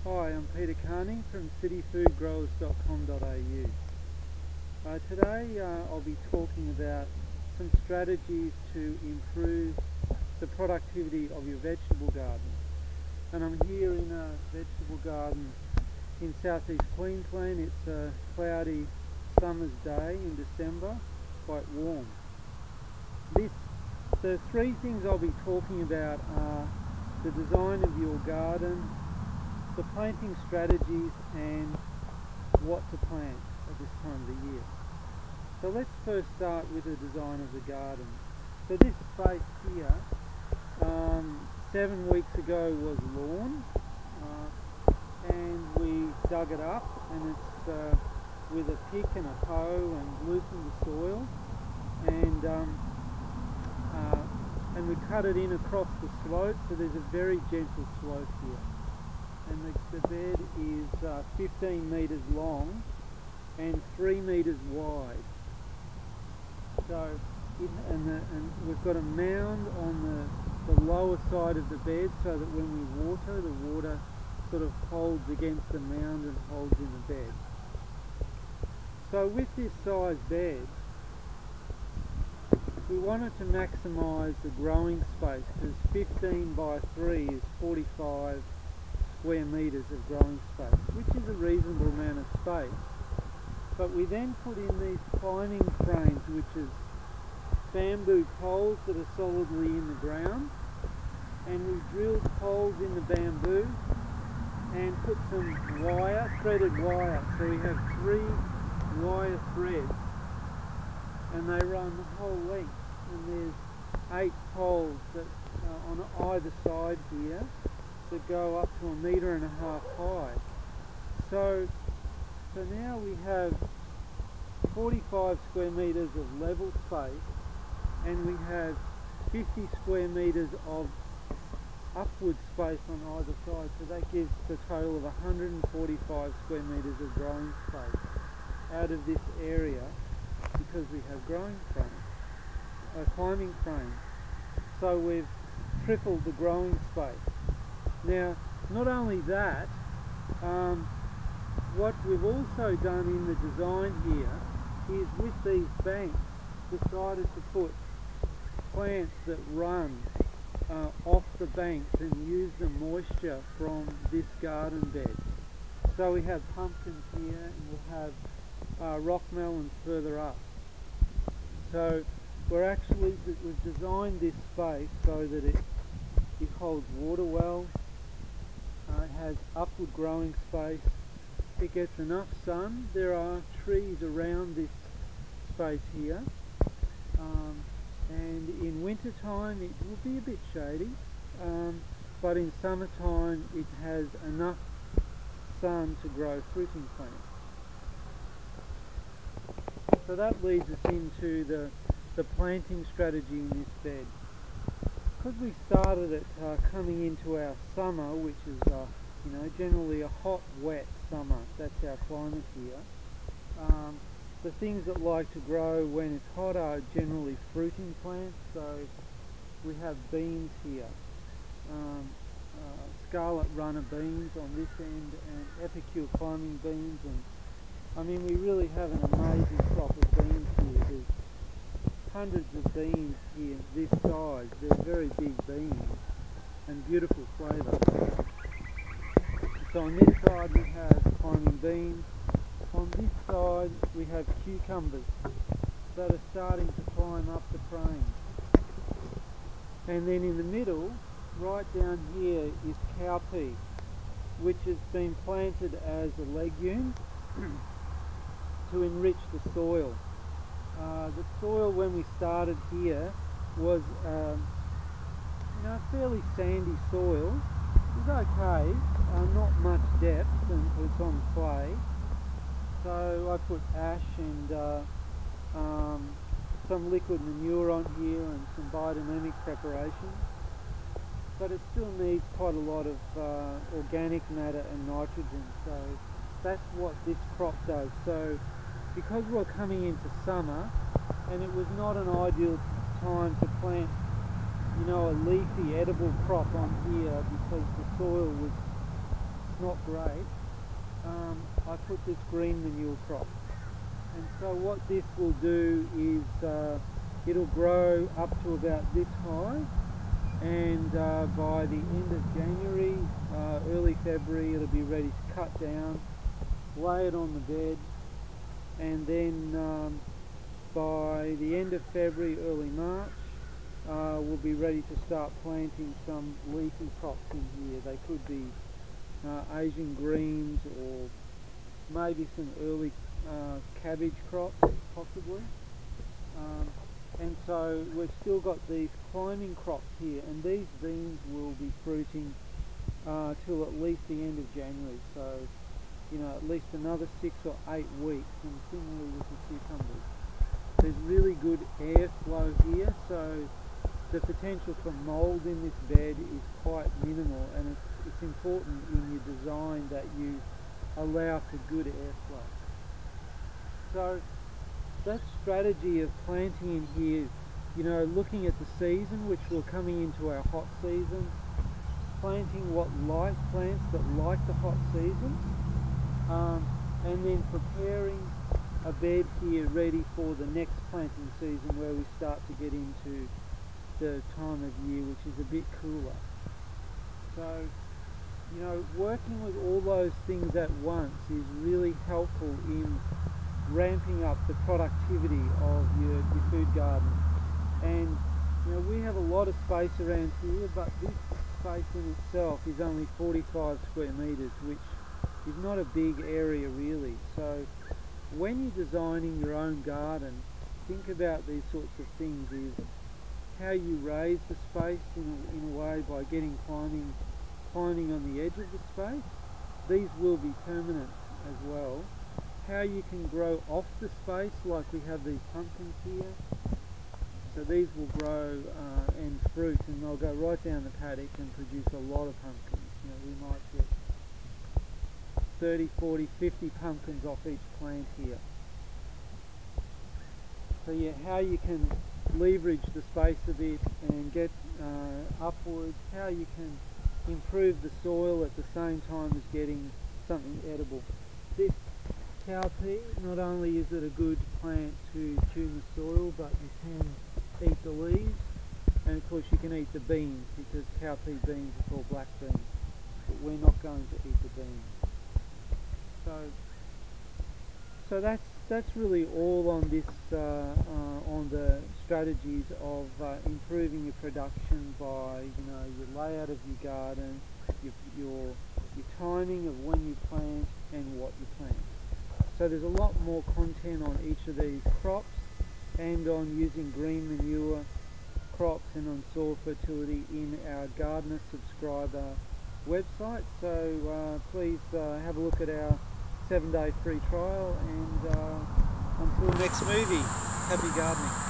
Hi, I'm Peter Carney from cityfoodgrowers.com.au. Today I'll be talking about some strategies to improve the productivity of your vegetable garden. And I'm here in a vegetable garden in southeast Queensland. It's a cloudy summer's day in December, quite warm. The three things I'll be talking about are the design of your garden, the planting strategies, and what to plant at this time of the year. So let's first start with the design of the garden. So this space here, 7 weeks ago was lawn, and we dug it up, and it's with a pick and a hoe and loosened the soil, and we cut it in across the slope, so there's a very gentle slope here. And the bed is 15 metres long and 3 metres wide. So and we've got a mound on the lower side of the bed, so that when we water, the water sort of holds against the mound and holds in the bed. So with this size bed, we wanted to maximise the growing space, because 15 by 3 is 45 square metres of growing space, which is a reasonable amount of space. But we then put in these climbing frames, which is bamboo poles that are solidly in the ground, and we drilled holes in the bamboo and put some wire, threaded wire. So we have 3 wire threads, and they run the whole length, and there's 8 poles that on either side here that go up to 1.5 metres high. So now we have 45 square metres of level space, and we have 50 square metres of upward space on either side. So that gives the total of 145 square metres of growing space out of this area, because we have climbing frames. So we've tripled the growing space. Now, not only that, what we've also done in the design here is, with these banks, decided to put plants that run off the banks and use the moisture from this garden bed. So we have pumpkins here, and we'll have rock melons further up. So we've designed this space so that it holds water well. It has upward growing space. It gets enough sun. There are trees around this space here, and in winter time it will be a bit shady, but in summertime it has enough sun to grow fruiting plants. So that leads us into the planting strategy in this bed. Because we started it coming into our summer, which is generally a hot, wet summer. That's our climate here. The things that like to grow when it's hot are generally fruiting plants. So we have beans here, scarlet runner beans on this end, and epicure climbing beans, and we really have an amazing crop of beans here. There's hundreds of beans here this size. They're very big beans and beautiful flavour. So on this side we have climbing beans. On this side we have cucumbers that are starting to climb up the frame. And then in the middle, right down here, is cowpea, which has been planted as a legume to enrich the soil. The soil when we started here was a fairly sandy soil. It was okay, not much depth, and it's on clay. So I put ash and some liquid manure on here and some biodynamic preparation. But it still needs quite a lot of organic matter and nitrogen. So that's what this crop does. So because we're coming into summer, and it was not an ideal time to plant a leafy edible crop on here, because the soil was it's not great, I put this green manure crop. And so what this will do is it'll grow up to about this high, and by the end of January, early February, it'll be ready to cut down, lay it on the bed, and then by the end of February, early March, we'll be ready to start planting some leafy crops in here. They could be Asian greens, or maybe some early cabbage crops, possibly. And so we've still got these climbing crops here, and these beans will be fruiting till at least the end of January. So, you know, at least another 6 or 8 weeks, and similarly with the cucumbers. There's really good airflow here, so the potential for mould in this bed is quite minimal, and it's important in your design that you allow for good airflow. So that strategy of planting in here, you know, looking at the season, which we're coming into our hot season, planting what like plants that like the hot season, and then preparing a bed here ready for the next planting season, where we start to get into the time of year which is a bit cooler. So, you know, working with all those things at once is really helpful in ramping up the productivity of your food garden. And you know, we have a lot of space around here, but this space in itself is only 45 square meters, which is not a big area really. So when you're designing your own garden, think about these sorts of things, is how you raise the space in a way by getting climbing on the edge of the space. These will be permanent as well. How you can grow off the space, like we have these pumpkins here. So these will grow and fruit, and they'll go right down the paddock and produce a lot of pumpkins. You know, we might get 30, 40, 50 pumpkins off each plant here. So yeah, how you can leverage the space a bit and get upwards, how you can improve the soil at the same time as getting something edible. This cowpea, not only is it a good plant to tune the soil, but you can eat the leaves, and of course you can eat the beans, because cowpea beans are called black beans, but we're not going to eat the beans. So that's really all on this on the strategies of improving your production by, you know, your layout of your garden, your timing of when you plant and what you plant. So there's a lot more content on each of these crops, and on using green manure crops and on soil fertility in our Gardener Subscriber website. So please have a look at our 7-day free trial, and until next movie, happy gardening.